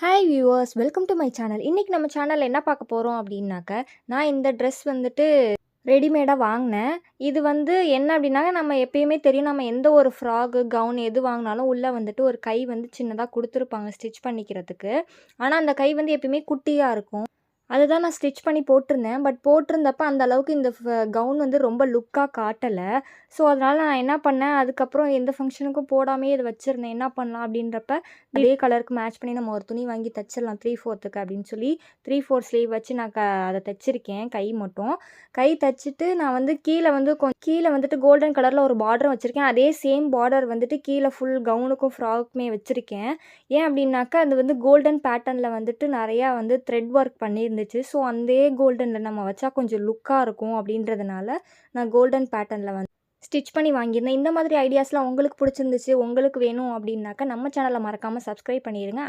Hi viewers, welcome to my channel. இன்றைக்கி நம்ம சேனலில் என்ன பார்க்க போகிறோம் அப்படின்னாக்க, நான் இந்த ட்ரெஸ் வந்துட்டு ரெடிமேடாக வாங்கினேன். இது வந்து என்ன அப்படின்னாக்க, நம்ம எப்பயுமே தெரியும், நம்ம எந்த ஒரு ஃப்ராகு, கவுன் எது வாங்கினாலும் உள்ளே வந்துட்டு ஒரு கை வந்து சின்னதாக கொடுத்துருப்பாங்க ஸ்டிச் பண்ணிக்கிறதுக்கு. ஆனால் அந்த கை வந்து எப்பயுமே குட்டியாக இருக்கும். அதுதான் நான் ஸ்டிச் பண்ணி போட்டிருந்தேன். பட் போட்டிருந்தப்ப அந்த அளவுக்கு இந்த கவுன் வந்து ரொம்ப லுக்காக காட்டலை. ஸோ அதனால் நான் என்ன பண்ணேன், அதுக்கப்புறம் எந்த ஃபங்க்ஷனுக்கும் போடாமையே இதை வச்சுருந்தேன். என்ன பண்ணலாம் அப்படின்றப்ப, அதே கலருக்கு மேட்ச் பண்ணி நம்ம ஒரு துணி வாங்கி தச்சிடலாம் 3/4க்கு அப்படின்னு சொல்லி 3/4 ஸ்லீவ் வச்சு நான் அதை தைச்சிருக்கேன். கை மட்டும் கை தைச்சிட்டு நான் வந்து கீழே வந்து கீழே வந்துட்டு கோல்டன் கலரில் ஒரு பார்டரும் வச்சுருக்கேன். அதே சேம் பார்டர் வந்துட்டு கீழே ஃபுல் கவுனுக்கும் ஃப்ராக்குமே வச்சுருக்கேன். ஏன் அப்படின்னாக்கா, அது வந்து கோல்டன் பேட்டர்னில் வந்துட்டு நிறையா வந்து த்ரெட் ஒர்க் பண்ணியிருந்துச்சு. ஸோ அதே கோல்டனில் நம்ம வச்சா கொஞ்சம் லுக்காக இருக்கும் அப்படின்றதுனால நான் கோல்டன் பேட்டர்னில் வந்து ஸ்டிச் பண்ணி வாங்கியிருந்தேன். இந்த மாதிரி ஐடியாஸ்லாம் உங்களுக்கு பிடிச்சிருந்துச்சு, உங்களுக்கு வேணும் அப்படின்னாக்கா நம்ம சேனலை மறக்காமல் சப்ஸ்கிரைப் பண்ணிடுங்க.